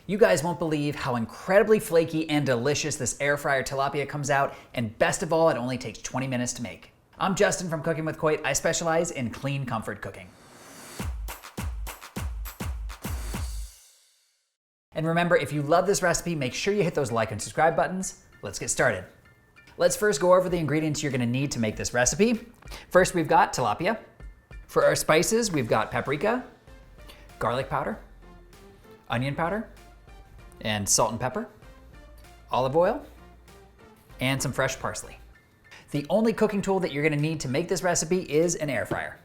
You guys won't believe how incredibly flaky and delicious this air fryer tilapia comes out, and best of all, it only takes 20 minutes to make. I'm Justin from Cooking with Coit. I specialize in clean comfort cooking. And remember, if you love this recipe, make sure you hit those like and subscribe buttons. Let's get started. Let's first go over the ingredients you're gonna need to make this recipe. First, we've got tilapia. For our spices, we've got paprika, garlic powder, onion powder, and salt and pepper, olive oil, and some fresh parsley. The only cooking tool that you're gonna need to make this recipe is an air fryer.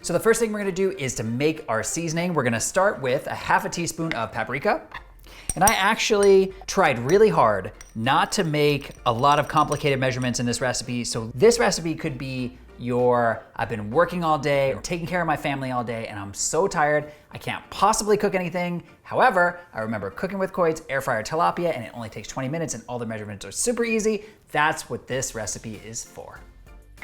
So the first thing we're gonna do is to make our seasoning. We're gonna start with a half a teaspoon of paprika. And I actually tried really hard not to make a lot of complicated measurements in this recipe. So this recipe could be I've been working all day, or taking care of my family all day, and I'm so tired, I can't possibly cook anything. However, I remember Cooking with Coit's Air Fryer Tilapia, and it only takes 20 minutes and all the measurements are super easy. That's what this recipe is for.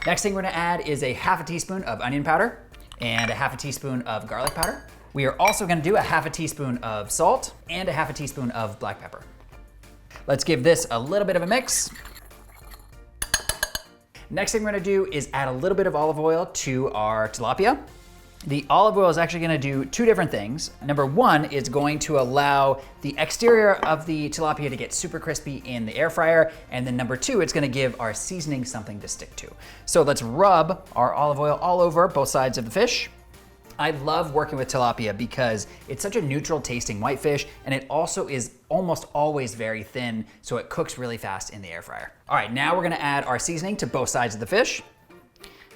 Next thing we're gonna add is a half a teaspoon of onion powder and a half a teaspoon of garlic powder. We are also gonna do a half a teaspoon of salt and a half a teaspoon of black pepper. Let's give this a little bit of a mix. Next thing we're gonna do is add a little bit of olive oil to our tilapia. The olive oil is actually gonna do two different things. Number one, it's going to allow the exterior of the tilapia to get super crispy in the air fryer. And then number two, it's gonna give our seasoning something to stick to. So let's rub our olive oil all over both sides of the fish. I love working with tilapia because it's such a neutral tasting whitefish, and it also is almost always very thin, so it cooks really fast in the air fryer. All right, now we're gonna add our seasoning to both sides of the fish.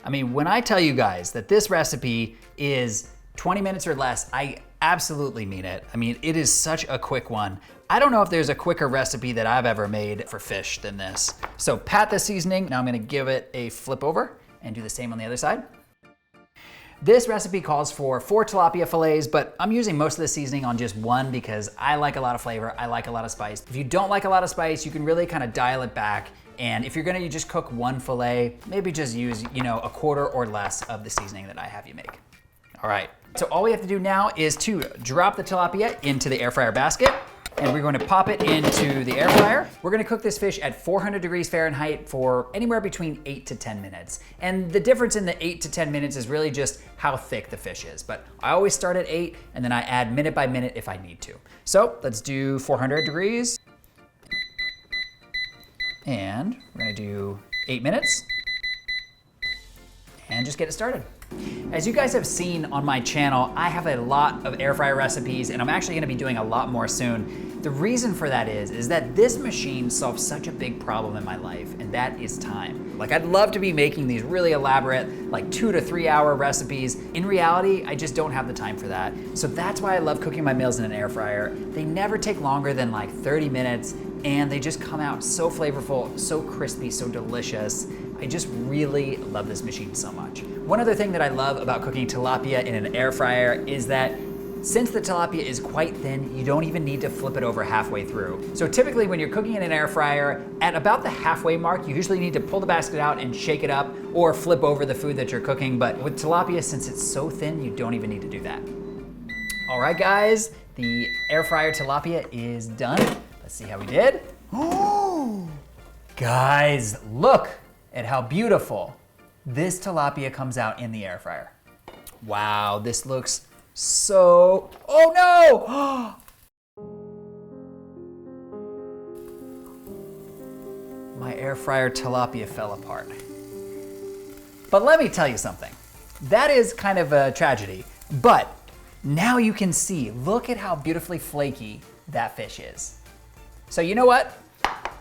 I mean, when I tell you guys that this recipe is 20 minutes or less, I absolutely mean it. I mean, it is such a quick one. I don't know if there's a quicker recipe that I've ever made for fish than this. So pat the seasoning. Now I'm gonna give it a flip over and do the same on the other side. This recipe calls for 4 tilapia fillets, but I'm using most of the seasoning on just one because I like a lot of flavor, I like a lot of spice. If you don't like a lot of spice, you can really kind of dial it back. And if you're gonna just cook one fillet, maybe just use, a quarter or less of the seasoning that I have you make. All right, so all we have to do now is to drop the tilapia into the air fryer basket, and we're going to pop it into the air fryer. We're gonna cook this fish at 400 degrees Fahrenheit for anywhere between 8 to 10 minutes. And the difference in the 8 to 10 minutes is really just how thick the fish is. But I always start at 8, and then I add minute by minute if I need to. So let's do 400 degrees. And we're gonna do 8 minutes. And just get it started. As you guys have seen on my channel, I have a lot of air fryer recipes, and I'm actually gonna be doing a lot more soon. The reason for that is that this machine solves such a big problem in my life, and that is time. Like, I'd love to be making these really elaborate, like 2 to 3 hour recipes. In reality, I just don't have the time for that. So that's why I love cooking my meals in an air fryer. They never take longer than like 30 minutes, and they just come out so flavorful, so crispy, so delicious. I just really love this machine so much. One other thing that I love about cooking tilapia in an air fryer is that since the tilapia is quite thin, you don't even need to flip it over halfway through. So typically when you're cooking in an air fryer, at about the halfway mark, you usually need to pull the basket out and shake it up or flip over the food that you're cooking. But with tilapia, since it's so thin, you don't even need to do that. All right, guys, the air fryer tilapia is done. Let's see how we did. Oh, guys, look at how beautiful this tilapia comes out in the air fryer. Wow, this looks so, oh no! My air fryer tilapia fell apart. But let me tell you something. That is kind of a tragedy, but now you can see, look at how beautifully flaky that fish is. So you know what?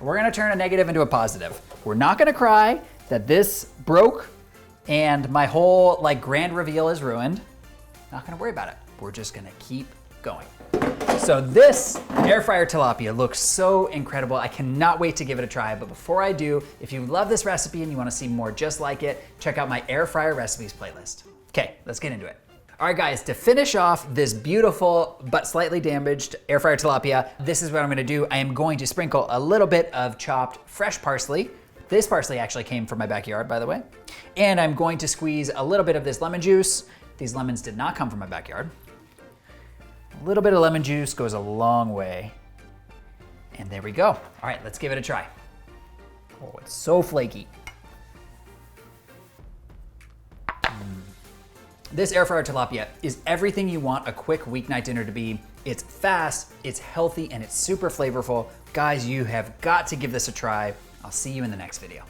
We're gonna turn a negative into a positive. We're not gonna cry that this broke and my whole grand reveal is ruined. Not gonna worry about it. We're just gonna keep going. So this air fryer tilapia looks so incredible. I cannot wait to give it a try. But before I do, if you love this recipe and you wanna see more just like it, check out my air fryer recipes playlist. Okay, let's get into it. All right, guys, to finish off this beautiful but slightly damaged air fryer tilapia, this is what I'm gonna do. I am going to sprinkle a little bit of chopped fresh parsley. This parsley actually came from my backyard, by the way. And I'm going to squeeze a little bit of this lemon juice. These lemons did not come from my backyard. A little bit of lemon juice goes a long way. And there we go. All right, let's give it a try. Oh, it's so flaky. This air fryer tilapia is everything you want a quick weeknight dinner to be. It's fast, it's healthy, and it's super flavorful. Guys, you have got to give this a try. I'll see you in the next video.